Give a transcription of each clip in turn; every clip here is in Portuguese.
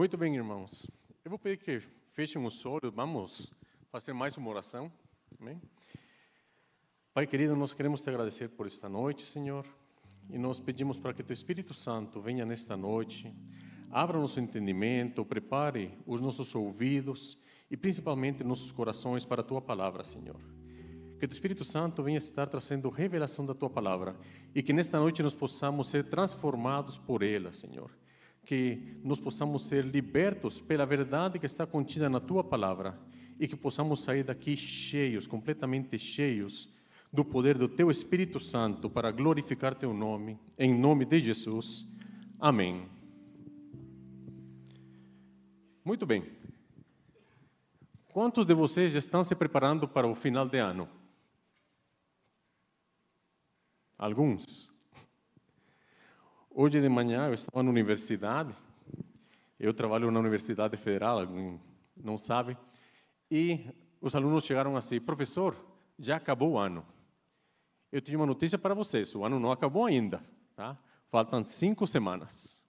Muito bem, irmãos. Eu vou pedir que fechem os olhos, vamos fazer mais uma oração. Amém? Pai querido, nós queremos te agradecer por esta noite, Senhor, e nós pedimos para que teu Espírito Santo venha nesta noite, abra nosso entendimento, prepare os nossos ouvidos e principalmente nossos corações para a tua palavra, Senhor. Que teu Espírito Santo venha estar trazendo revelação da tua palavra e que nesta noite nós possamos ser transformados por ela, Senhor. Que nós possamos ser libertos pela verdade que está contida na tua palavra e que possamos sair daqui cheios, completamente cheios do poder do teu Espírito Santo para glorificar teu nome, em nome de Jesus. Amém. Muito bem. Quantos de vocês já estão se preparando para o final de ano? Alguns. Hoje de manhã eu estava na universidade, eu trabalho na Universidade Federal, alguém não sabe, e os alunos chegaram assim: professor, já acabou o ano. Eu tenho uma notícia para vocês, o ano não acabou ainda, tá? Faltam 5 semanas.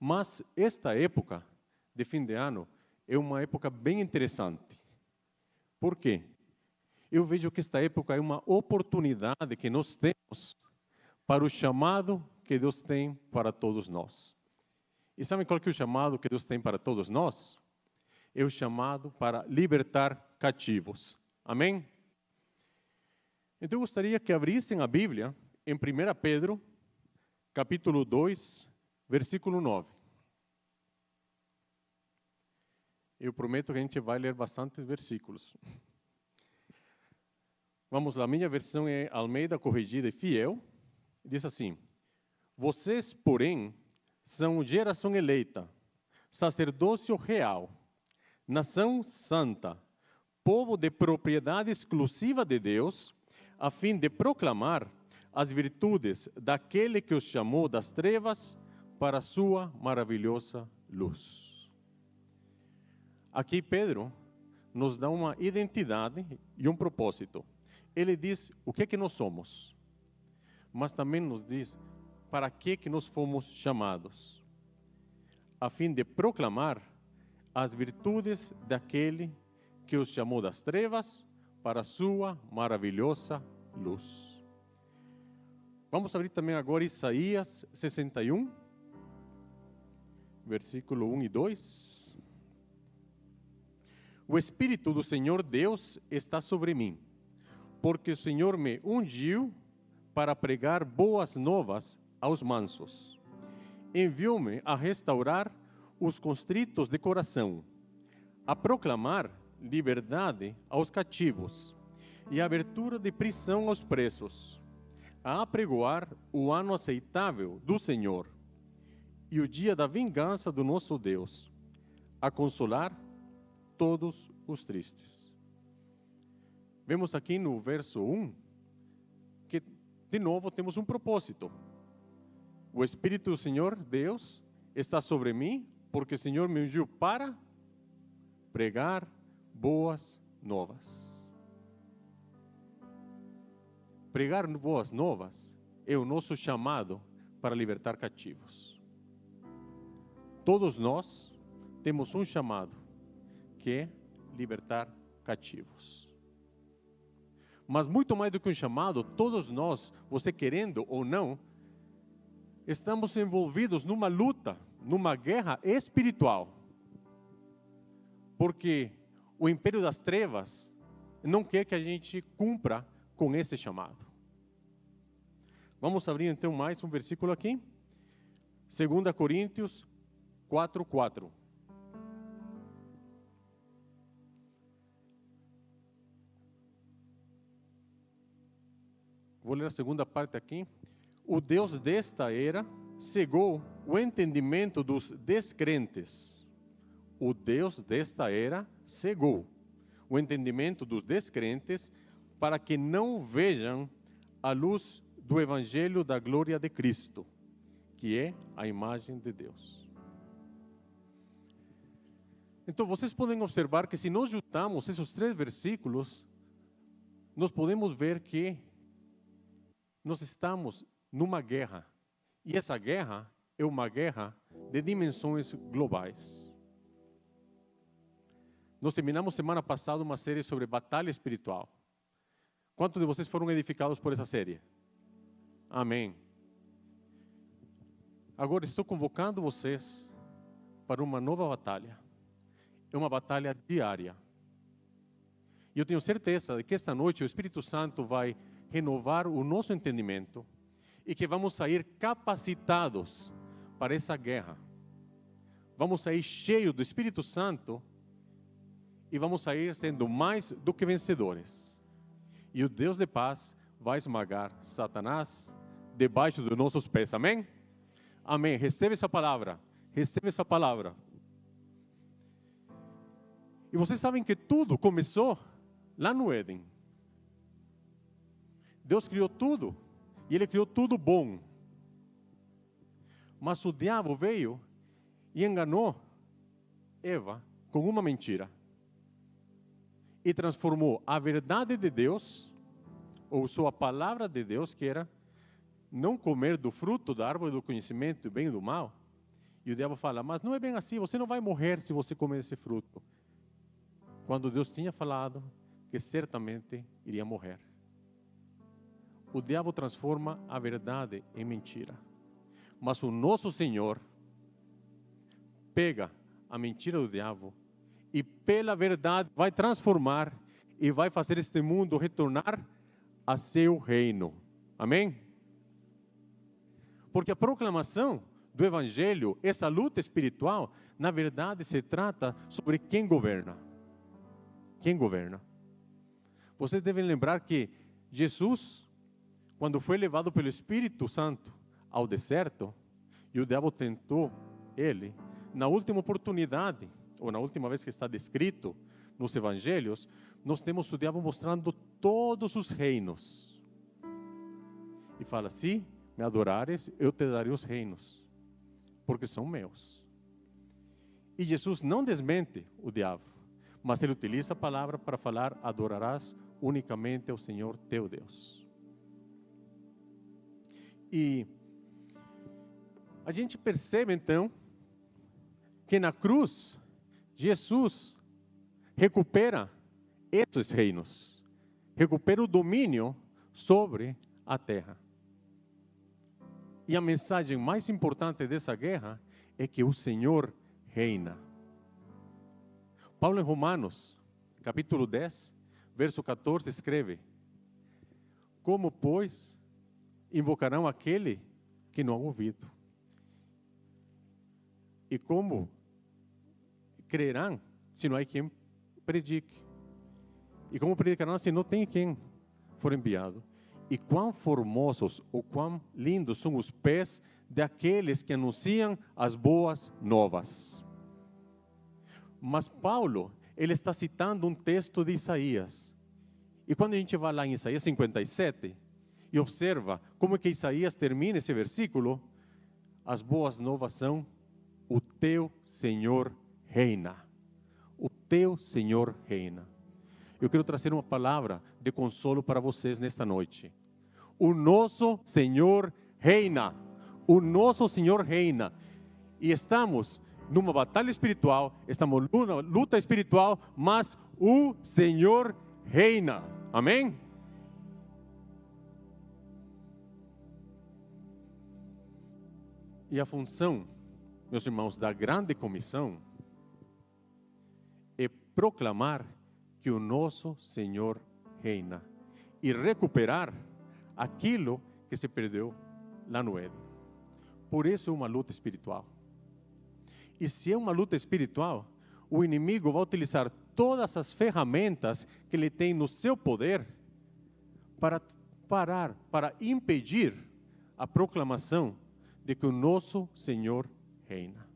Mas esta época de fim de ano é uma época bem interessante. Por quê? Eu vejo que esta época é uma oportunidade que nós temos para o chamado que Deus tem para todos nós. E sabem qual que é o chamado que Deus tem para todos nós? É o chamado para libertar cativos. Amém? Então eu gostaria que abrissem a Bíblia em 1 Pedro, capítulo 2, versículo 9. Eu prometo que a gente vai ler bastantes versículos. Vamos lá, a minha versão é Almeida Corrigida e Fiel. Diz assim: vocês, porém, são geração eleita, sacerdócio real, nação santa, povo de propriedade exclusiva de Deus, a fim de proclamar as virtudes daquele que os chamou das trevas para a sua maravilhosa luz. Aqui Pedro nos dá uma identidade e um propósito. Ele diz o que é que nós somos, mas também nos diz para que nós fomos chamados, a fim de proclamar as virtudes daquele que os chamou das trevas para a sua maravilhosa luz. Vamos abrir também agora Isaías 61, versículo 1 e 2. O Espírito do Senhor Deus está sobre mim, porque o Senhor me ungiu para pregar boas novas aos mansos. Enviou-me a restaurar os constritos de coração, a proclamar liberdade aos cativos e a abertura de prisão aos presos, a apregoar o ano aceitável do Senhor e o dia da vingança do nosso Deus, a consolar todos os tristes. Vemos aqui no verso 1 que, de novo, temos um propósito. O Espírito do Senhor Deus está sobre mim, porque o Senhor me ungiu para pregar boas novas. Pregar boas novas é o nosso chamado para libertar cativos. Todos nós temos um chamado, que é libertar cativos. Mas muito mais do que um chamado, todos nós, você querendo ou não, estamos envolvidos numa luta, numa guerra espiritual. Porque o império das trevas não quer que a gente cumpra com esse chamado. Vamos abrir então mais um versículo aqui. 2 Coríntios 4:4. Vou ler a segunda parte aqui. O Deus desta era cegou o entendimento dos descrentes. O Deus desta era cegou o entendimento dos descrentes para que não vejam a luz do Evangelho da glória de Cristo, que é a imagem de Deus. Então, vocês podem observar que se nós juntamos esses 3 versículos, nós podemos ver que nós estamos numa guerra. E essa guerra é uma guerra de dimensões globais. Nós terminamos semana passada uma série sobre batalha espiritual. Quantos de vocês foram edificados por essa série? Amém. Agora estou convocando vocês para uma nova batalha. É uma batalha diária. E eu tenho certeza de que esta noite o Espírito Santo vai renovar o nosso entendimento e que vamos sair capacitados para essa guerra. Vamos sair cheios do Espírito Santo e vamos sair sendo mais do que vencedores. E o Deus de paz vai esmagar Satanás debaixo dos nossos pés. Amém? Amém. Recebe essa palavra. Recebe essa palavra. E vocês sabem que tudo começou lá no Éden. Deus criou tudo. E Ele criou tudo bom. Mas o diabo veio e enganou Eva com uma mentira. E transformou a verdade de Deus, ou sua palavra de Deus, que era não comer do fruto da árvore do conhecimento do bem e do mal. E o diabo fala, mas não é bem assim, você não vai morrer se você comer esse fruto. Quando Deus tinha falado que certamente iria morrer. O diabo transforma a verdade em mentira. Mas o nosso Senhor pega a mentira do diabo e pela verdade vai transformar e vai fazer este mundo retornar a seu reino. Amém? Porque a proclamação do Evangelho, essa luta espiritual, na verdade se trata sobre quem governa. Quem governa? Vocês devem lembrar que Jesus, quando foi levado pelo Espírito Santo ao deserto, e o diabo tentou ele, na última oportunidade, ou na última vez que está descrito nos Evangelhos, nós temos o diabo mostrando todos os reinos. E fala, se me adorares, eu te darei os reinos, porque são meus. E Jesus não desmente o diabo, mas ele utiliza a palavra para falar, adorarás unicamente ao Senhor teu Deus. E a gente percebe então que na cruz Jesus recupera esses reinos, recupera o domínio sobre a terra. E a mensagem mais importante dessa guerra é que o Senhor reina. Paulo em Romanos, capítulo 10, verso 14, escreve: como, pois, invocarão aquele que não há ouvido? E como crerão se não há quem predique? E como predicarão se não tem quem for enviado? E quão formosos ou quão lindos são os pés daqueles que anunciam as boas novas. Mas Paulo, ele está citando um texto de Isaías. E quando a gente vai lá em Isaías 57 e observa como é que Isaías termina esse versículo, as boas novas são: o teu Senhor reina. O teu Senhor reina. Eu quero trazer uma palavra de consolo para vocês nesta noite. O nosso Senhor reina. O nosso Senhor reina. E estamos numa batalha espiritual, estamos numa luta espiritual, mas o Senhor reina. Amém? E a função, meus irmãos, da grande comissão é proclamar que o nosso Senhor reina e recuperar aquilo que se perdeu lá no Éden. Por isso é uma luta espiritual. E se é uma luta espiritual, o inimigo vai utilizar todas as ferramentas que ele tem no seu poder para parar, para impedir a proclamação de que o nosso Senhor reina.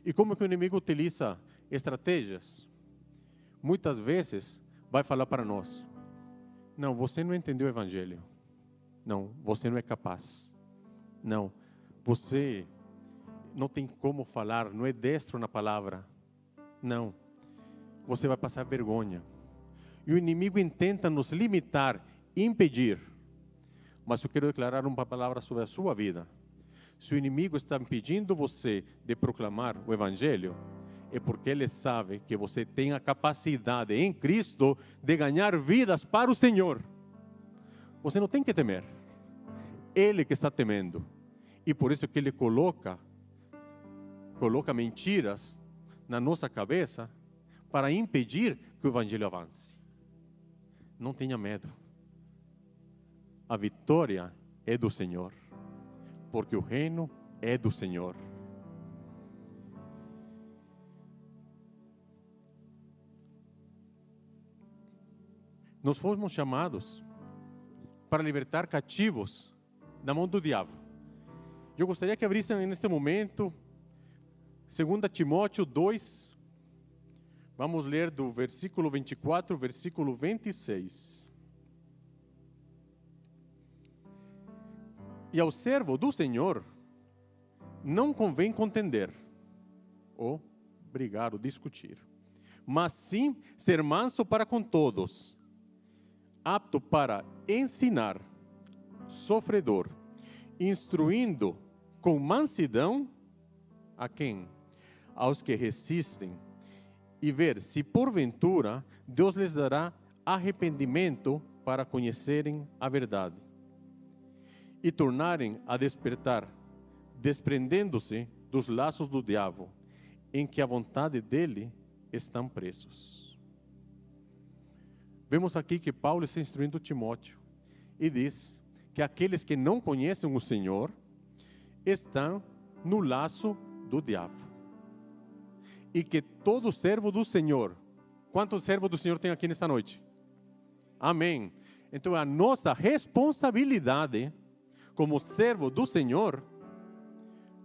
E como que o inimigo utiliza estratégias? Muitas vezes vai falar para nós: não, você não entendeu o Evangelho. Não, você não é capaz. Não, você não tem como falar, não é destro na palavra. Não, você vai passar vergonha. E o inimigo tenta nos limitar, impedir. Mas eu quero declarar uma palavra sobre a sua vida. Se o inimigo está impedindo você de proclamar o Evangelho, é porque Ele sabe que você tem a capacidade em Cristo de ganhar vidas para o Senhor. Você não tem que temer. Ele que está temendo. E por isso que Ele coloca mentiras na nossa cabeça para impedir que o Evangelho avance. Não tenha medo. A vitória é do Senhor, porque o reino é do Senhor. Nós fomos chamados para libertar cativos da mão do diabo. Eu gostaria que abrissem neste momento 2 Timóteo 2, vamos ler do versículo 24, versículo 26. E ao servo do Senhor não convém contender, ou brigar, ou discutir, mas sim ser manso para com todos, apto para ensinar, sofredor, instruindo com mansidão a quem? Aos que resistem, e ver se porventura Deus lhes dará arrependimento para conhecerem a verdade e tornarem a despertar, desprendendo-se dos laços do diabo, em que a vontade dele estão presos. Vemos aqui que Paulo está instruindo Timóteo e diz que aqueles que não conhecem o Senhor estão no laço do diabo. E que todo servo do Senhor, quantos servos do Senhor tem aqui nesta noite? Amém. Então a nossa responsabilidade como servo do Senhor,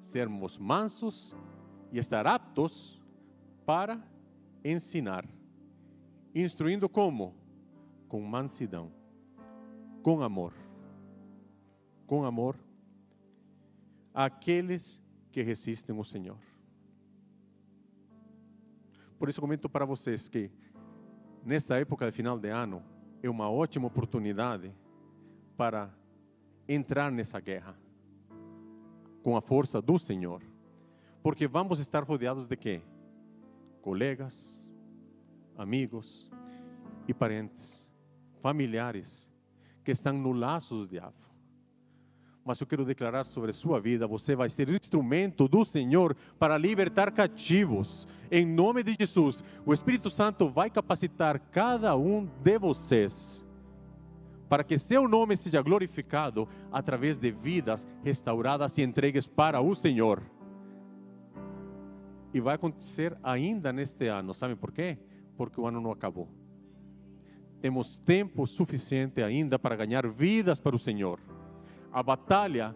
sermos mansos e estar aptos para ensinar. Instruindo como? Com mansidão, com amor. Com amor àqueles que resistem ao Senhor. Por isso comento para vocês que nesta época de final de ano é uma ótima oportunidade para entrar nessa guerra com a força do Senhor. Porque vamos estar rodeados de quê? Colegas, amigos e parentes, familiares que estão no laço do diabo. Mas eu quero declarar sobre a sua vida, você vai ser instrumento do Senhor para libertar cativos. Em nome de Jesus, o Espírito Santo vai capacitar cada um de vocês para que seu nome seja glorificado através de vidas restauradas e entregues para o Senhor. E vai acontecer ainda neste ano. Sabe por quê? Porque o ano não acabou. Temos tempo suficiente ainda para ganhar vidas para o Senhor. A batalha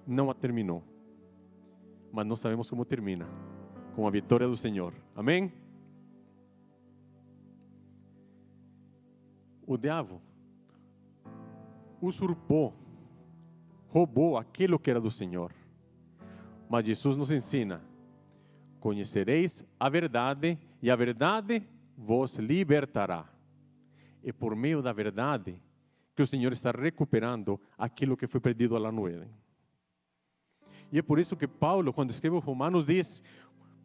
não a terminou, mas nós sabemos como termina, com a vitória do Senhor. Amém? O diabo usurpou, roubou aquilo que era do Senhor. Mas Jesus nos ensina: conhecereis a verdade e a verdade vos libertará. É por meio da verdade que o Senhor está recuperando aquilo que foi perdido lá no Éden. E é por isso que Paulo, quando escreve os Romanos, diz: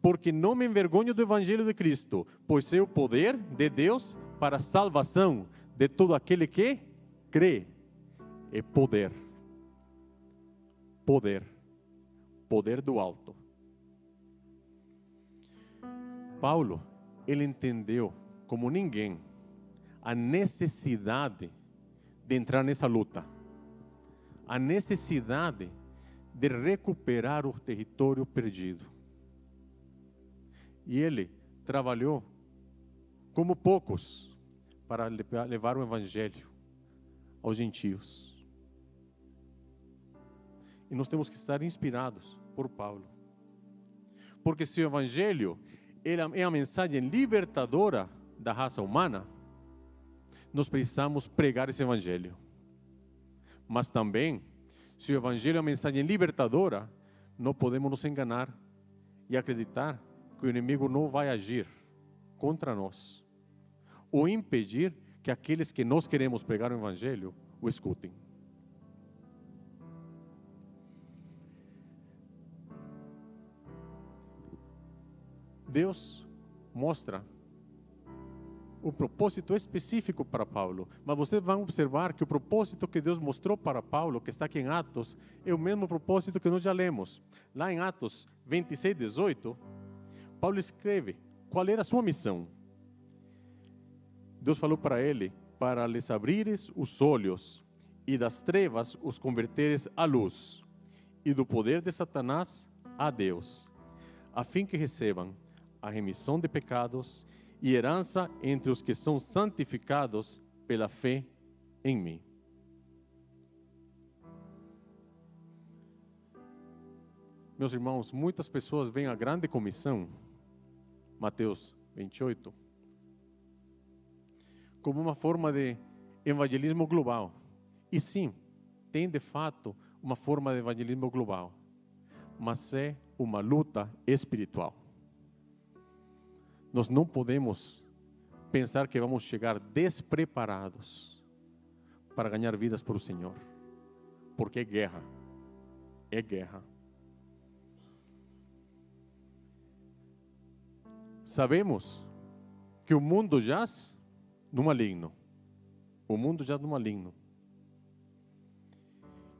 porque não me envergonho do Evangelho de Cristo, pois é o poder de Deus para a salvação de todo aquele que crê. É poder. Poder. Poder do alto. Paulo, ele entendeu como ninguém a necessidade de entrar nessa luta, a necessidade de recuperar o território perdido. E ele trabalhou como poucos para levar o Evangelho aos gentios. E nós temos que estar inspirados por Paulo. Porque se o Evangelho é a mensagem libertadora da raça humana, nós precisamos pregar esse Evangelho. Mas também, se o Evangelho é uma mensagem libertadora, não podemos nos enganar e acreditar que o inimigo não vai agir contra nós, ou impedir que aqueles que nós queremos pregar o Evangelho o escutem. Deus mostra o propósito específico para Paulo. Mas vocês vão observar que o propósito que Deus mostrou para Paulo, que está aqui em Atos, é o mesmo propósito que nós já lemos. Lá em Atos 26, 18, Paulo escreve qual era a sua missão. Deus falou para ele, para lhes abrires os olhos e das trevas os converteres à luz e do poder de Satanás a Deus, a fim que recebam a remissão de pecados e herança entre os que são santificados pela fé em mim. Meus irmãos, muitas pessoas veem a grande comissão, Mateus 28, como uma forma de evangelismo global. E sim, tem de fato uma forma de evangelismo global, mas é uma luta espiritual. Nós não podemos pensar que vamos chegar despreparados para ganhar vidas para o Senhor, porque é guerra, é guerra. Sabemos que o mundo jaz no maligno, o mundo jaz no maligno,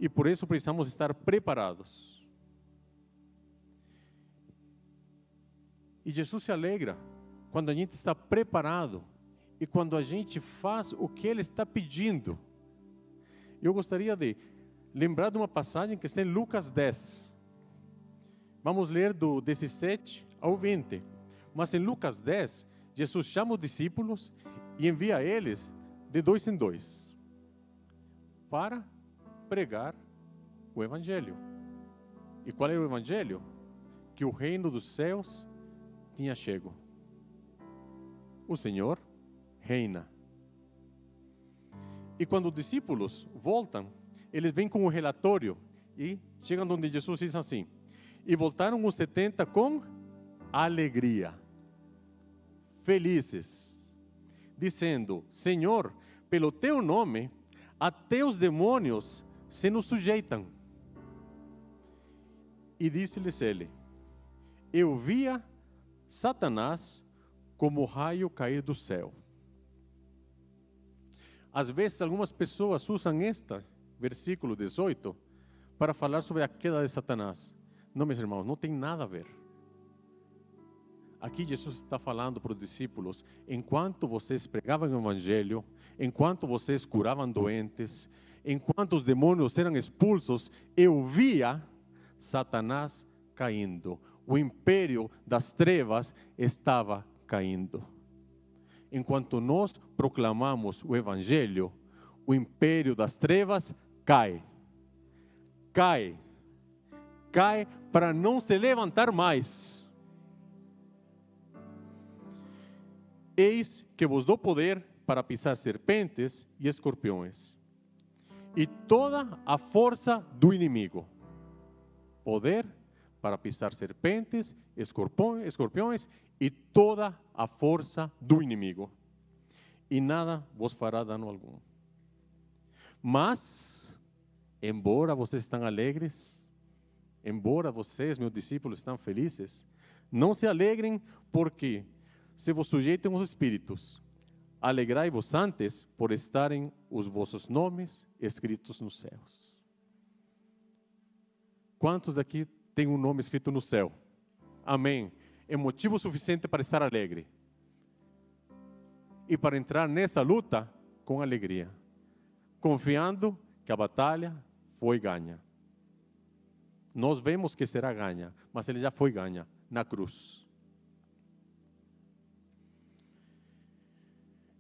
e por isso precisamos estar preparados. E Jesus se alegra quando a gente está preparado e quando a gente faz o que Ele está pedindo. Eu gostaria de lembrar de uma passagem que está em Lucas 10. Vamos ler do 17 ao 20. Mas em Lucas 10, Jesus chama os discípulos e envia eles de 2 em 2 para pregar o Evangelho. E qual era o Evangelho? Que o reino dos céus tinha chego. O Senhor reina. E quando os discípulos voltam, eles vêm com um relatório e chegam onde Jesus diz assim: e voltaram os 70 com alegria, felizes, dizendo: Senhor, pelo teu nome, até os demônios se nos sujeitam. E disse-lhes ele: eu via Satanás como raio cair do céu. Às vezes, algumas pessoas usam este versículo 18 para falar sobre a queda de Satanás. Não, meus irmãos, não tem nada a ver. Aqui Jesus está falando para os discípulos: enquanto vocês pregavam o Evangelho, enquanto vocês curavam doentes, enquanto os demônios eram expulsos, eu via Satanás caindo. O império das trevas estava caindo. Enquanto nós proclamamos o Evangelho, o império das trevas cai. Cai. Cai para não se levantar mais. Eis que vos dou poder para pisar serpentes e escorpiões, e toda a força do inimigo. Poder para pisar serpentes, escorpiões e toda a força do inimigo. E nada vos fará dano algum. Mas, embora vocês estão alegres, embora vocês, meus discípulos, estão felizes, não se alegrem, porque se vos sujeitam os espíritos, alegrai-vos antes por estarem os vossos nomes escritos nos céus. Quantos daqui têm um nome escrito no céu? Amém. É motivo suficiente para estar alegre e para entrar nessa luta com alegria, confiando que a batalha foi ganha. Nós vemos que será ganha, mas ele já foi ganha na cruz.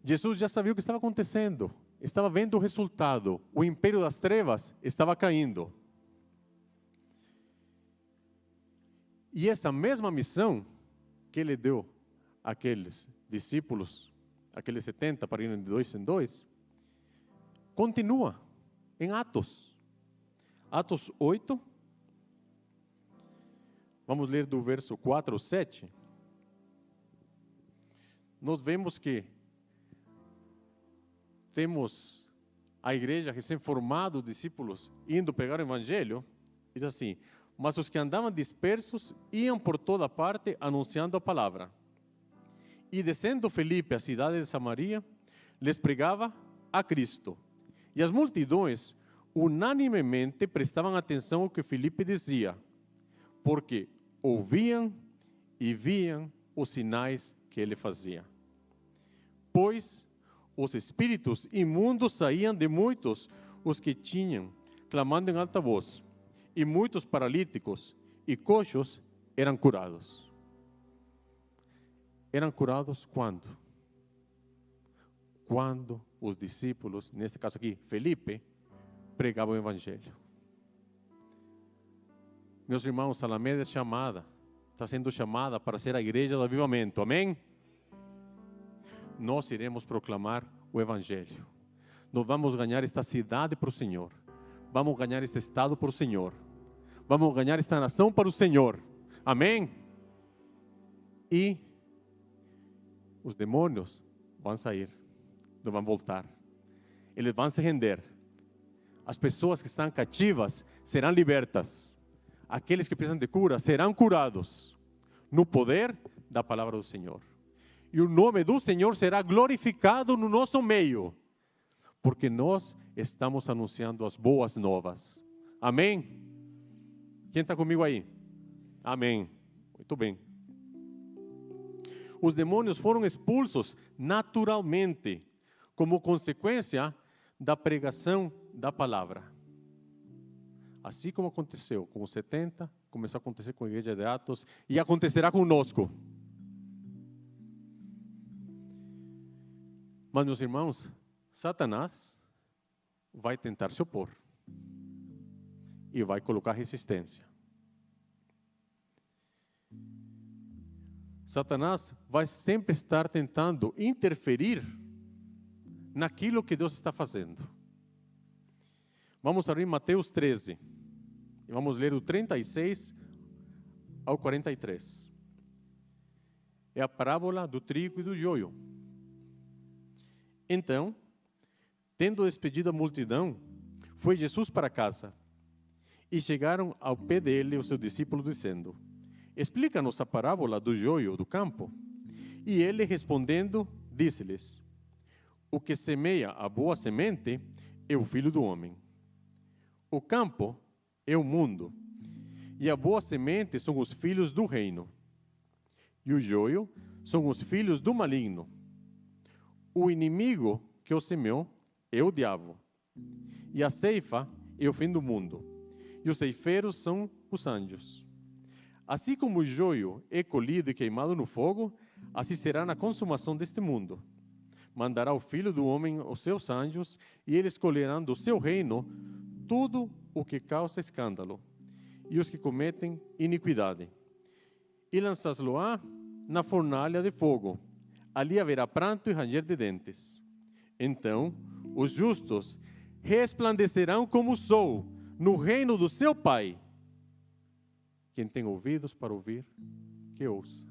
Jesus já sabia o que estava acontecendo, estava vendo o resultado. O império das trevas estava caindo. E essa mesma missão que ele deu àqueles discípulos, aqueles 70 para irem de 2 em 2, continua em Atos. Atos 8, vamos ler do verso 4 ao 7. Nós vemos que temos a igreja recém-formada, discípulos indo pegar o Evangelho, e diz assim: mas os que andavam dispersos iam por toda parte anunciando a palavra. E descendo Felipe à cidade de Samaria, lhes pregava a Cristo. E as multidões unanimemente prestavam atenção ao que Felipe dizia, porque ouviam e viam os sinais que ele fazia. Pois os espíritos imundos saíam de muitos os que tinham, clamando em alta voz, e muitos paralíticos e coxos eram curados. Eram curados quando? Quando os discípulos, neste caso aqui, Felipe, pregavam o Evangelho. Meus irmãos, a Alameda é chamada, está sendo chamada para ser a igreja do avivamento, amém? Nós iremos proclamar o Evangelho. Nós vamos ganhar esta cidade para o Senhor. Vamos ganhar este estado para o Senhor. Vamos ganhar esta nação para o Senhor. Amém? E os demônios vão sair, não vão voltar. Eles vão se render. As pessoas que estão cativas serão libertas. Aqueles que precisam de cura serão curados no poder da palavra do Senhor. E o nome do Senhor será glorificado no nosso meio, porque nós estamos anunciando as boas novas. Amém? Quem está comigo aí? Amém. Muito bem. Os demônios foram expulsos naturalmente, como consequência da pregação da palavra. Assim como aconteceu com os 70, começou a acontecer com a igreja de Atos e acontecerá conosco. Mas, meus irmãos, Satanás vai tentar se opor e vai colocar resistência. Satanás vai sempre estar tentando interferir naquilo que Deus está fazendo. Vamos abrir Mateus 13 e vamos ler do 36 ao 43. É a parábola do trigo e do joio. Então, tendo despedido a multidão, foi Jesus para casa. E chegaram ao pé dele os seus discípulos, dizendo: explica-nos a parábola do joio do campo. E ele, respondendo, disse-lhes: o que semeia a boa semente é o Filho do Homem. O campo é o mundo, e a boa semente são os filhos do reino. E o joio são os filhos do maligno. O inimigo que o semeou é o diabo. E a ceifa é o fim do mundo. E os ceifeiros são os anjos. Assim como o joio é colhido e queimado no fogo, assim será na consumação deste mundo. Mandará o Filho do Homem os seus anjos, e eles colherão do seu reino tudo o que causa escândalo, e os que cometem iniquidade. E lançá-lo-á na fornalha de fogo. Ali haverá pranto e ranger de dentes. Então, os justos resplandecerão como o sol no reino do seu Pai. Quem tem ouvidos para ouvir, que ouça.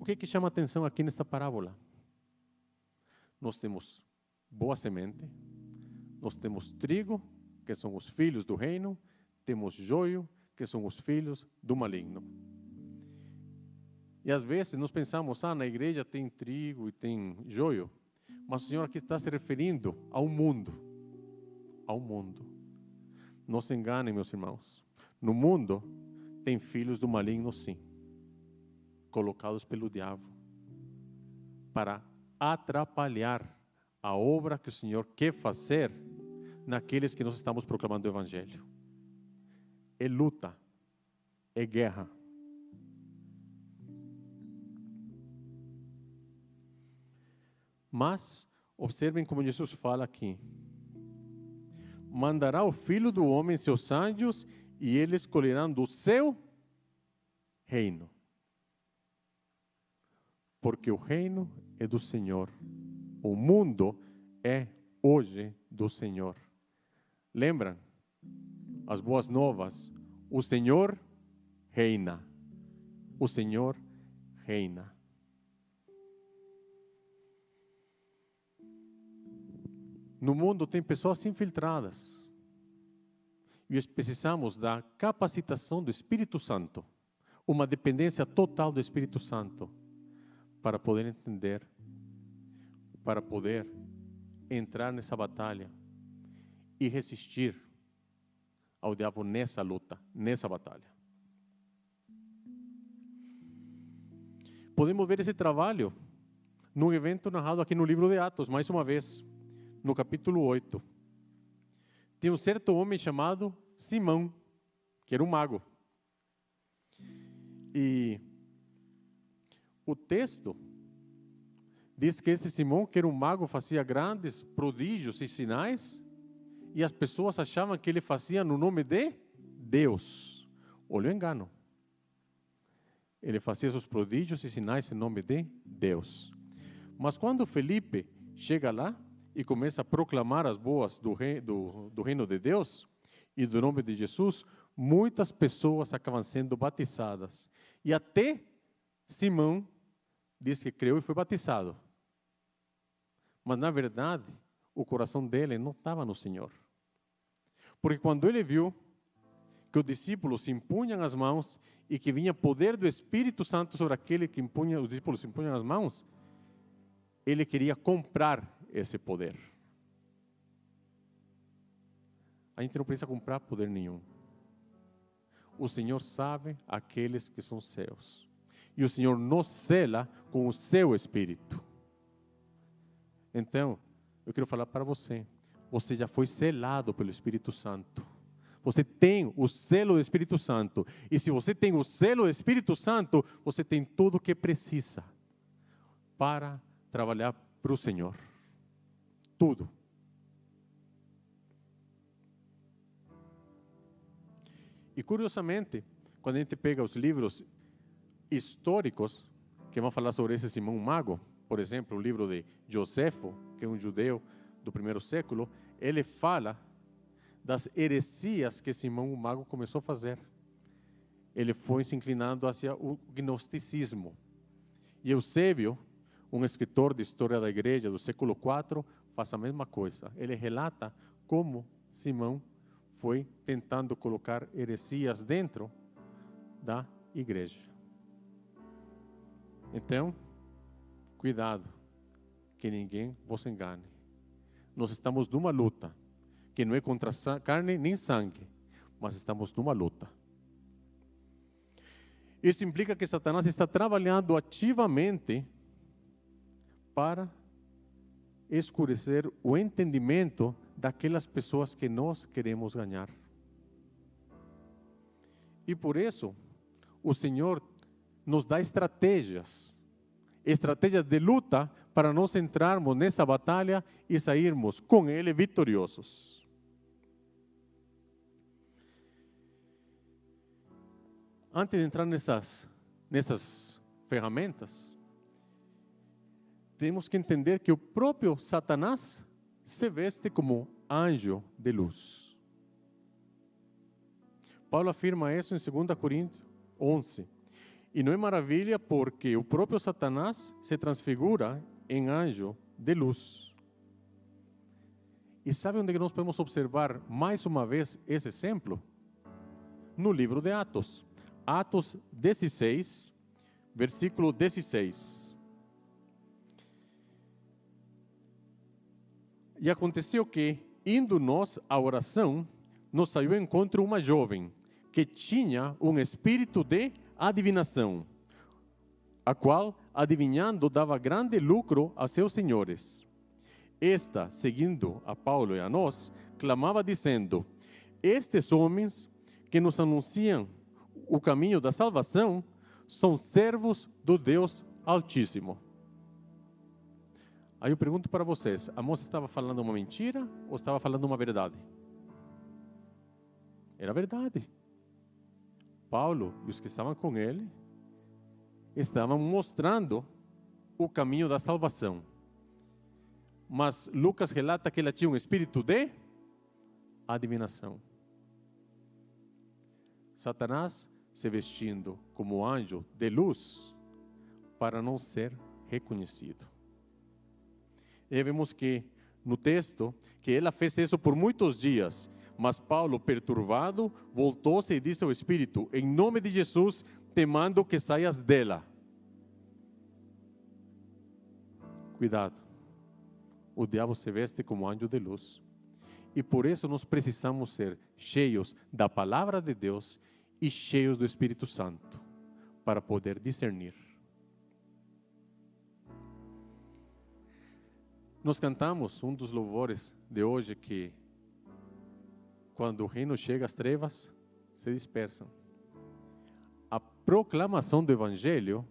O que chama a atenção aqui nesta parábola? Nós temos boa semente, nós temos trigo, que são os filhos do reino, temos joio, que são os filhos do maligno. E às vezes nós pensamos, na igreja tem trigo e tem joio, mas o Senhor aqui está se referindo ao mundo. Ao mundo. Não se enganem, meus irmãos. No mundo tem filhos do maligno, sim, colocados pelo diabo para atrapalhar a obra que o Senhor quer fazer naqueles que nós estamos proclamando o Evangelho. É luta, é guerra. Mas, observem como Jesus fala aqui. Mandará o Filho do Homem seus anjos, e eles colherão do seu reino. Porque o reino é do Senhor. O mundo é hoje do Senhor. Lembram? As boas novas. O Senhor reina. O Senhor reina. No mundo tem pessoas infiltradas. E precisamos da capacitação do Espírito Santo. uma dependência total do Espírito Santo para poder entender, para poder entrar nessa batalha e resistir ao diabo nessa luta, nessa batalha. Podemos ver esse trabalho num evento narrado aqui no livro de Atos, mais uma vez, no capítulo 8. Tem um certo homem chamado Simão, que era um mago. E o texto diz que esse Simão, que era um mago, fazia grandes prodígios e sinais, e as pessoas achavam que ele fazia no nome de Deus. Olha o engano. Ele fazia seus prodígios e sinais em nome de Deus. Mas quando Felipe chega lá e começa a proclamar as boas do reino de Deus e do nome de Jesus, muitas pessoas acabam sendo batizadas. E até Simão diz que creu e foi batizado. Mas, na verdade, o coração dele não estava no Senhor. Porque quando ele viu que os discípulos se impunham as mãos e que vinha poder do Espírito Santo sobre aquele que os discípulos se impunham as mãos, ele queria comprar esse poder. A gente não precisa comprar poder nenhum. O Senhor sabe aqueles que são seus. E o Senhor nos sela com o seu Espírito. Então, eu quero falar para você. Você já foi selado pelo Espírito Santo. Você tem o selo do Espírito Santo. E se você tem o selo do Espírito Santo, você tem tudo o que precisa para trabalhar para o Senhor. Tudo. E curiosamente, quando a gente pega os livros históricos, que vão falar sobre esse Simão Mago, por exemplo, o livro de Josefo, que é um judeu do primeiro século, ele fala das heresias que Simão o Mago começou a fazer. Ele foi se inclinando hacia o gnosticismo. E Eusébio, um escritor de história da igreja do século IV, faz a mesma coisa. Ele relata como Simão foi tentando colocar heresias dentro da igreja. Então, cuidado, que ninguém vos engane. Nós estamos numa luta, que não é contra carne nem sangue, mas estamos numa luta. Isso implica que Satanás está trabalhando ativamente para escurecer o entendimento daquelas pessoas que nós queremos ganhar. E por isso, o Senhor nos dá estratégias de luta para nós entrarmos nessa batalha e sairmos com Ele vitoriosos. Antes de entrar nessas ferramentas, temos que entender que o próprio Satanás se veste como anjo de luz. Paulo afirma isso em 2 Coríntios 11. E não é maravilha porque o próprio Satanás se transfigura em anjo de luz. E sabe onde nós podemos observar mais uma vez esse exemplo? No livro de Atos. Atos 16, versículo 16. E aconteceu que, indo nós à oração, nos saiu ao encontro uma jovem que tinha um espírito de adivinação, a qual, adivinhando, dava grande lucro a seus senhores. Esta, seguindo a Paulo e a nós, clamava dizendo: estes homens que nos anunciam o caminho da salvação são servos do Deus Altíssimo. Aí eu pergunto para vocês, a moça estava falando uma mentira ou estava falando uma verdade? Era verdade. Paulo e os que estavam com ele estavam mostrando o caminho da salvação. Mas Lucas relata que ela tinha um espírito de adivinação. Satanás se vestindo como anjo de luz para não ser reconhecido. E vemos que no texto que ela fez isso por muitos dias, Mas Paulo, perturbado, voltou-se e disse ao espírito: em nome de Jesus, te mando que saias dela. Cuidado, o diabo se veste como anjo de luz. E por isso nós precisamos ser cheios da palavra de Deus e cheios do Espírito Santo, para poder discernir. Nós cantamos um dos louvores de hoje que quando o reino chega, as trevas se dispersam. A proclamação do Evangelho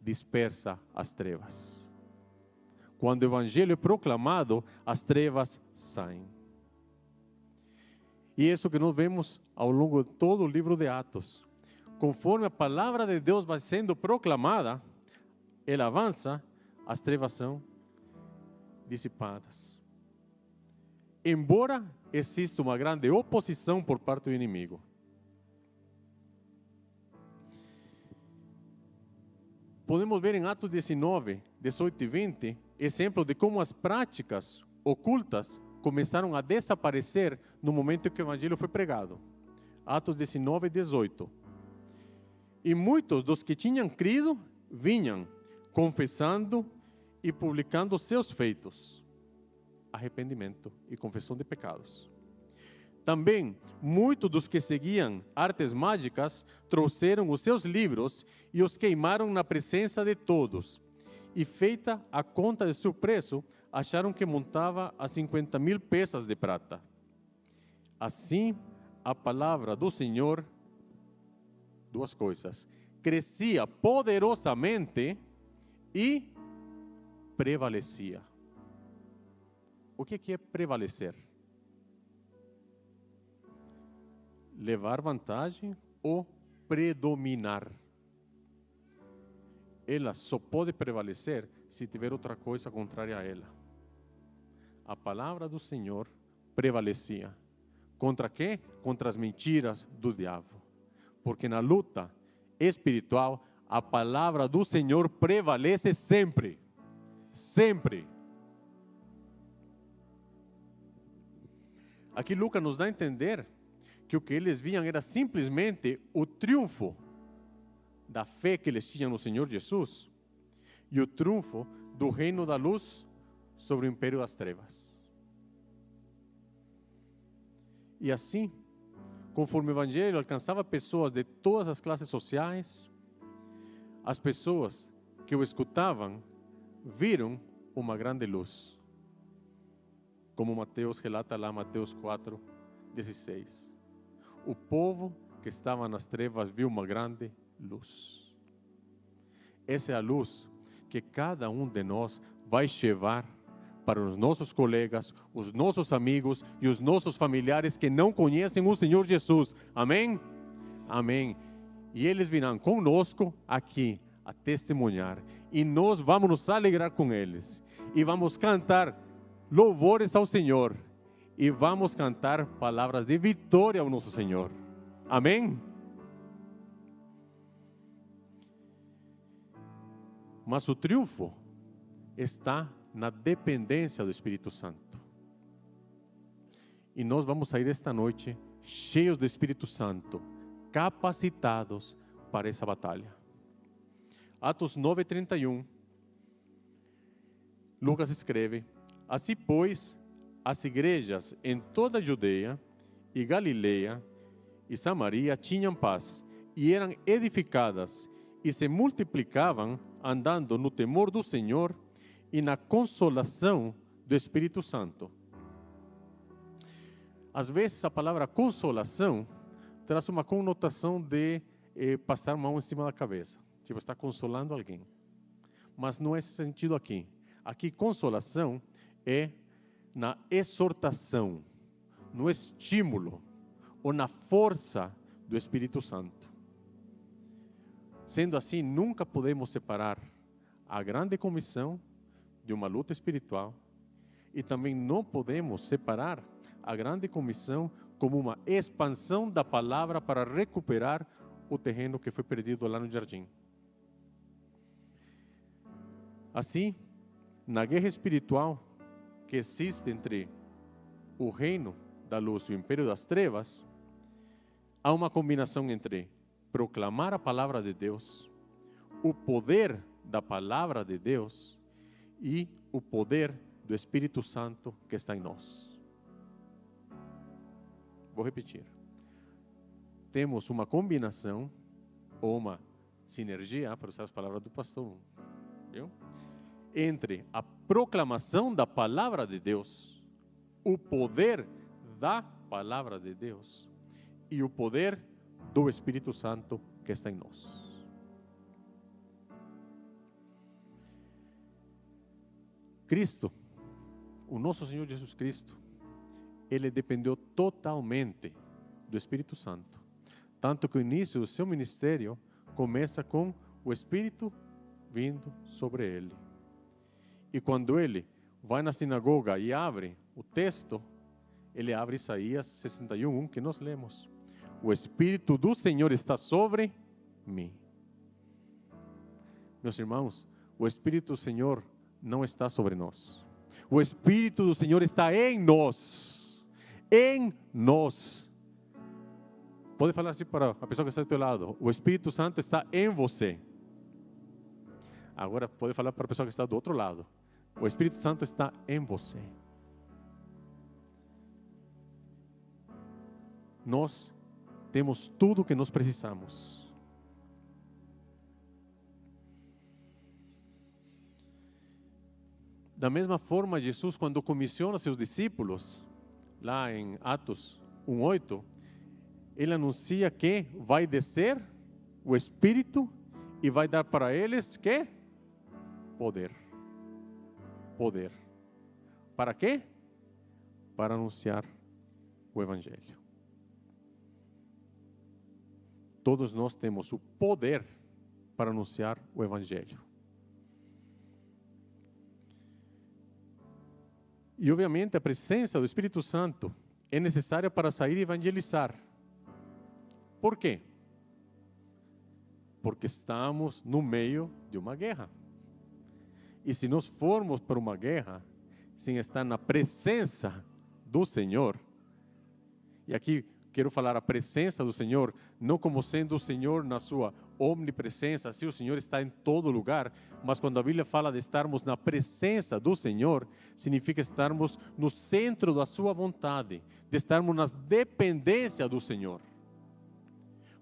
dispersa as trevas. Quando o Evangelho é proclamado, as trevas saem. E isso que nós vemos ao longo de todo o livro de Atos. Conforme a palavra de Deus vai sendo proclamada, ela avança, as trevas são dissipadas. Embora exista uma grande oposição por parte do inimigo. Podemos ver em Atos 19, 18 e 20, exemplo de como as práticas ocultas começaram a desaparecer no momento em que o Evangelho foi pregado. Atos 19, 18. E muitos dos que tinham crido vinham confessando e publicando seus feitos. Arrependimento e confissão de pecados. Também, muitos dos que seguiam artes mágicas trouxeram os seus livros e os queimaram na presença de todos. E feita a conta de seu preço, acharam que montava a 50.000 peças de prata. Assim, a palavra do Senhor, duas coisas, crescia poderosamente e prevalecia. O que é prevalecer? Levar vantagem ou predominar. Ela só pode prevalecer se tiver outra coisa contrária a ela. A palavra do Senhor prevalecia. Contra quê? Contra as mentiras do diabo. Porque na luta espiritual, a palavra do Senhor prevalece sempre. Sempre. Aqui Lucas nos dá a entender que o que eles viam era simplesmente o triunfo da fé que eles tinham no Senhor Jesus e o triunfo do reino da luz sobre o império das trevas. E assim, conforme o Evangelho alcançava pessoas de todas as classes sociais, as pessoas que o escutavam viram uma grande luz. Como Mateus relata lá, Mateus 4, 16. O povo que estava nas trevas viu uma grande luz. Essa é a luz que cada um de nós vai levar para os nossos colegas, os nossos amigos e os nossos familiares que não conhecem o Senhor Jesus. Amém? Amém. E eles virão conosco aqui a testemunhar. E nós vamos nos alegrar com eles. E vamos cantar louvores ao Senhor. E vamos cantar palavras de vitória ao nosso Senhor. Amém? Mas o triunfo está na dependência do Espírito Santo. E nós vamos sair esta noite cheios do Espírito Santo, capacitados para essa batalha. Atos 9:31. Lucas escreve: assim, pois, as igrejas em toda a Judeia e Galileia e Samaria tinham paz e eram edificadas e se multiplicavam, andando no temor do Senhor e na consolação do Espírito Santo. Às vezes a palavra consolação traz uma conotação de passar a mão em cima da cabeça, tipo está consolando alguém. Mas não é esse sentido aqui. Aqui consolação é na exortação, no estímulo ou na força do Espírito Santo. Sendo assim, nunca podemos separar a grande comissão de uma luta espiritual e também não podemos separar a grande comissão como uma expansão da palavra para recuperar o terreno que foi perdido lá no jardim. Assim, na guerra espiritual que existe entre o reino da luz e o império das trevas, há uma combinação entre proclamar a palavra de Deus, o poder da palavra de Deus e o poder do Espírito Santo que está em nós. Vou repetir. Temos uma combinação, ou uma sinergia, para usar as palavras do pastor, viu? Entre a proclamação da palavra de Deus, o poder da palavra de Deus e o poder do Espírito Santo que está em nós. Cristo, o nosso Senhor Jesus Cristo, ele dependeu totalmente do Espírito Santo. Tanto que o início do seu ministério começa com o Espírito vindo sobre ele. E quando ele vai na sinagoga e abre o texto, ele abre Isaías 61, que nós lemos. O Espírito do Senhor está sobre mim. Meus irmãos, o Espírito do Senhor não está sobre nós. O Espírito do Senhor está em nós. Em nós. Pode falar assim para a pessoa que está do teu lado. O Espírito Santo está em você. Agora pode falar para a pessoa que está do outro lado. O Espírito Santo está em você. Nós temos tudo o que nós precisamos. Da mesma forma, Jesus, quando comissiona seus discípulos, lá em Atos 1:8, ele anuncia que vai descer o Espírito e vai dar para eles que? Poder. Poder. Para quê? Para anunciar o Evangelho. Todos nós temos o poder para anunciar o Evangelho. E obviamente a presença do Espírito Santo é necessária para sair e evangelizar. Por quê? Porque estamos no meio de uma guerra. E se nós formos para uma guerra, sem estar na presença do Senhor, e aqui quero falar a presença do Senhor, não como sendo o Senhor na sua omnipresença, assim o Senhor está em todo lugar, mas quando a Bíblia fala de estarmos na presença do Senhor, significa estarmos no centro da sua vontade, de estarmos na dependência do Senhor.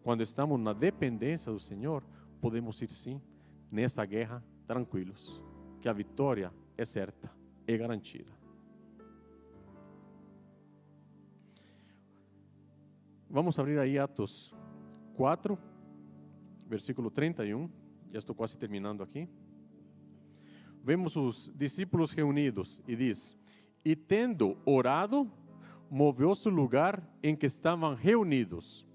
Quando estamos na dependência do Senhor, podemos ir sim, nessa guerra, tranquilos, que a vitória é certa, é garantida. Vamos abrir aí Atos 4, versículo 31. Já estou quase terminando aqui. Vemos os discípulos reunidos e diz: e tendo orado, moveu-se o lugar em que estavam reunidos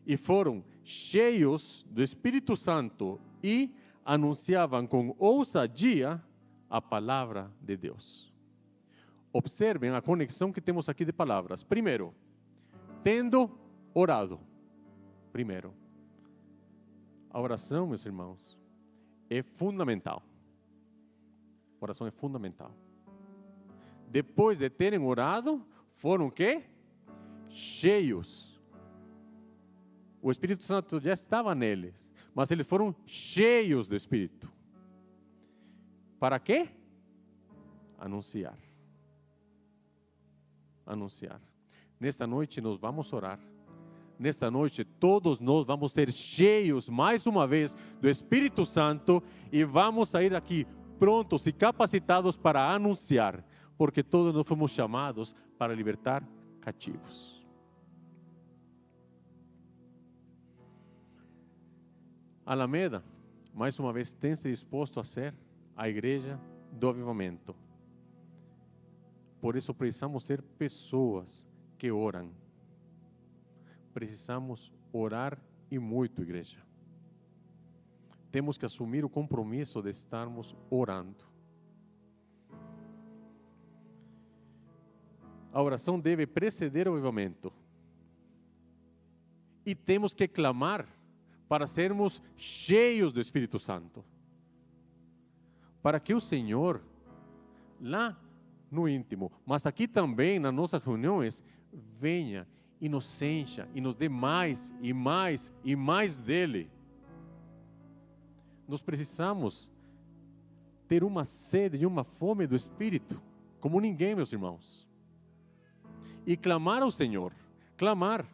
e foram cheios do Espírito Santo e anunciavam com ousadia a palavra de Deus. Observem a conexão que temos aqui de palavras. Primeiro, tendo orado. Primeiro, a oração, meus irmãos, é fundamental. A oração é fundamental. Depois de terem orado, foram o quê? Cheios. O Espírito Santo já estava neles, mas eles foram cheios do Espírito. Para quê? Anunciar. Anunciar. Nesta noite nós vamos orar. Nesta noite todos nós vamos ser cheios mais uma vez do Espírito Santo e vamos sair aqui prontos e capacitados para anunciar, porque todos nós fomos chamados para libertar cativos. Alameda, mais uma vez, tem se disposto a ser a igreja do avivamento. Por isso precisamos ser pessoas que oram. Precisamos orar e muito, igreja. Temos que assumir o compromisso de estarmos orando. A oração deve preceder o avivamento. E temos que clamar para sermos cheios do Espírito Santo. Para que o Senhor, lá no íntimo, mas aqui também nas nossas reuniões, venha e nos encha e nos dê mais e mais e mais dele. Nós precisamos ter uma sede e uma fome do Espírito, como ninguém, meus irmãos. E clamar ao Senhor, clamar.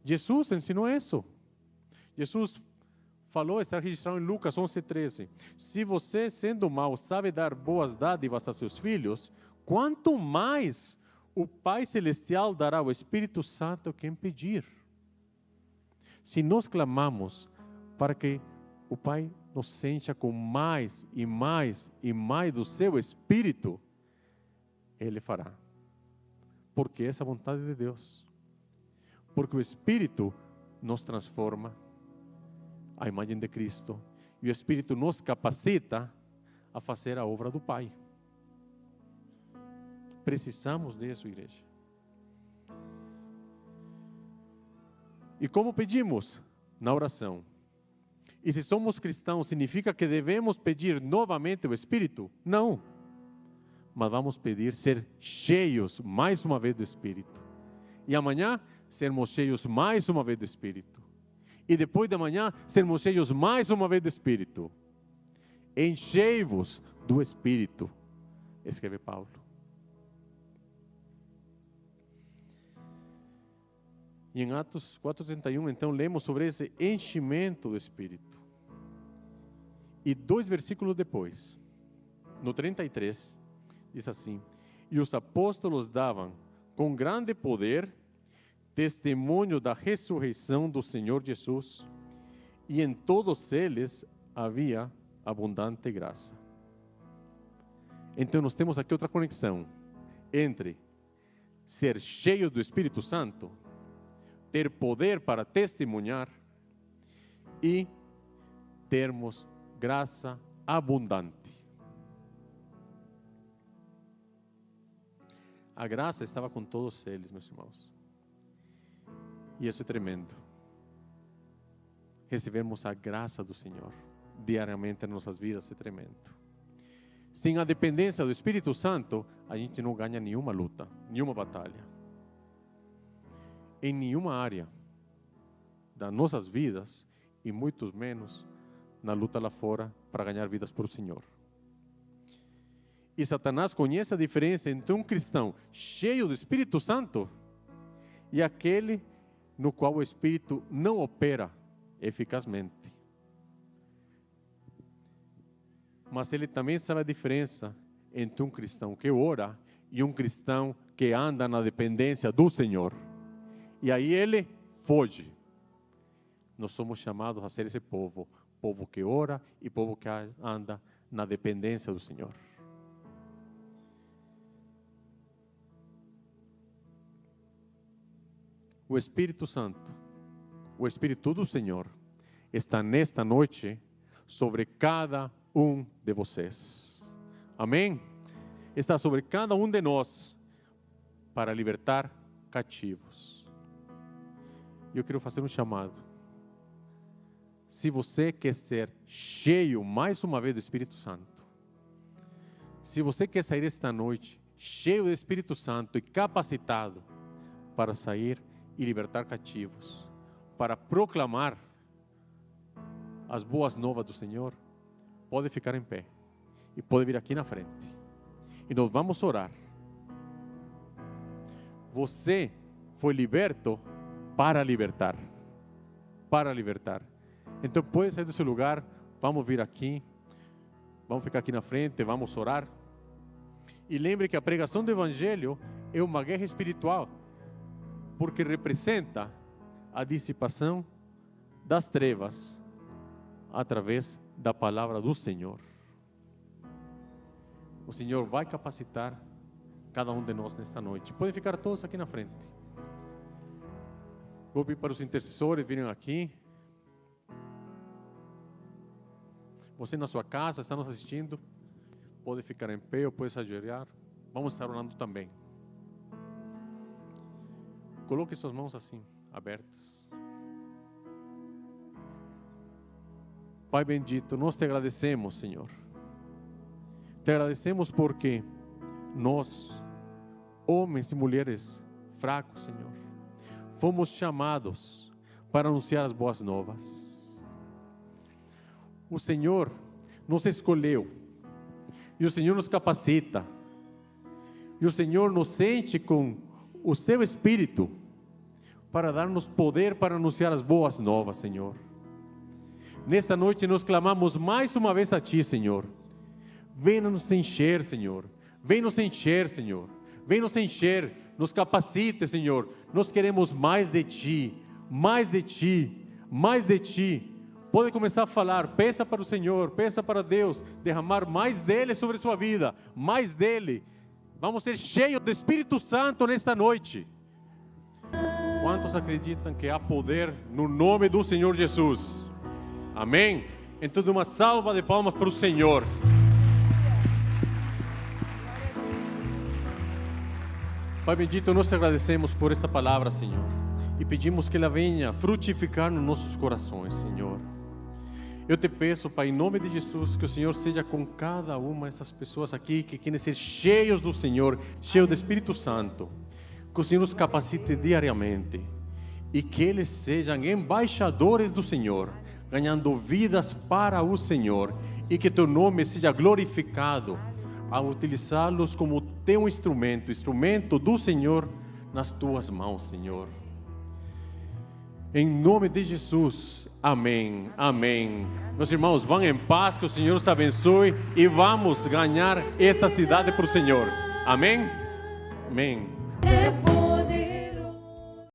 Jesus ensinou isso. Jesus falou, está registrado em Lucas 11:13. Se você, sendo mau, sabe dar boas dádivas a seus filhos, quanto mais o Pai Celestial dará ao Espírito Santo quem pedir. Se nós clamamos para que o Pai nos encha com mais e mais e mais do seu Espírito, Ele fará. Porque essa é a vontade de Deus. Porque o Espírito nos transforma à imagem de Cristo. E o Espírito nos capacita a fazer a obra do Pai. Precisamos disso, igreja. E como pedimos? Na oração. E se somos cristãos, significa que devemos pedir novamente o Espírito? Não. Mas vamos pedir ser cheios mais uma vez do Espírito. E amanhã, sermos cheios mais uma vez do Espírito. E depois de amanhã, sermos cheios mais uma vez do Espírito. Enchei-vos do Espírito, escreve Paulo. E em Atos 4:31, então, lemos sobre esse enchimento do Espírito. E 2 versículos depois, no 33, diz assim: e os apóstolos davam com grande poder testemunho da ressurreição do Senhor Jesus, e em todos eles havia abundante graça. Então nós temos aqui outra conexão entre ser cheio do Espírito Santo, ter poder para testemunhar e termos graça abundante. A graça estava com todos eles, meus irmãos. E isso é tremendo. Recebemos a graça do Senhor diariamente em nossas vidas, é tremendo. Sem a dependência do Espírito Santo, a gente não ganha nenhuma luta, nenhuma batalha. Em nenhuma área das nossas vidas, e muito menos na luta lá fora para ganhar vidas por o Senhor. E Satanás conhece a diferença entre um cristão cheio do Espírito Santo e aquele no qual o Espírito não opera eficazmente. Mas ele também sabe a diferença entre um cristão que ora e um cristão que anda na dependência do Senhor. E aí ele foge. Nós somos chamados a ser esse povo, povo que ora e povo que anda na dependência do Senhor. O Espírito Santo, o Espírito do Senhor, está nesta noite sobre cada um de vocês. Amém? Está sobre cada um de nós para libertar cativos. E eu quero fazer um chamado. Se você quer ser cheio mais uma vez do Espírito Santo, se você quer sair esta noite cheio do Espírito Santo e capacitado para sair e libertar cativos, para proclamar as boas novas do Senhor, pode ficar em pé e pode vir aqui na frente. E nós vamos orar. Você foi liberto para libertar. Para libertar. Então pode sair do seu lugar, vamos vir aqui, vamos ficar aqui na frente, vamos orar. E lembre que a pregação do Evangelho é uma guerra espiritual, porque representa a dissipação das trevas através da palavra do Senhor. O Senhor vai capacitar cada um de nós nesta noite. Podem ficar todos aqui na frente. Vou pedir para os intercessores virem aqui. Você na sua casa, está nos assistindo, pode ficar em pé ou pode se ajoelhar. Vamos estar orando também. Coloque suas mãos assim, abertas. Pai bendito, nós te agradecemos, Senhor. Te agradecemos porque nós homens e mulheres fracos, Senhor, fomos chamados para anunciar as boas novas. O Senhor nos escolheu, e o Senhor nos capacita, e o Senhor nos enche com o seu Espírito para dar-nos poder para anunciar as boas novas, Senhor. Nesta noite nós clamamos mais uma vez a Ti, Senhor. Venha nos encher, Senhor. Vem nos encher, Senhor. Vem nos encher, nos capacite, Senhor. Nós queremos mais de Ti, mais de Ti, mais de Ti. Pode começar a falar, peça para o Senhor, peça para Deus derramar mais dEle sobre a sua vida, mais dEle. Vamos ser cheios do Espírito Santo nesta noite. Quantos acreditam que há poder no nome do Senhor Jesus? Amém? Então, uma salva de palmas para o Senhor. Pai bendito, nós te agradecemos por esta palavra, Senhor, e pedimos que ela venha frutificar nos nossos corações, Senhor. Eu te peço, Pai, em nome de Jesus, que o Senhor seja com cada uma dessas pessoas aqui que querem ser cheios do Senhor, cheios do Espírito Santo. Que o Senhor nos capacite diariamente e que eles sejam embaixadores do Senhor, ganhando vidas para o Senhor, e que teu nome seja glorificado ao utilizá-los como teu instrumento do Senhor nas tuas mãos, Senhor. Em nome de Jesus, amém, amém. Meus irmãos, vão em paz, que o Senhor os abençoe e vamos ganhar esta cidade para o Senhor. Amém? Amém.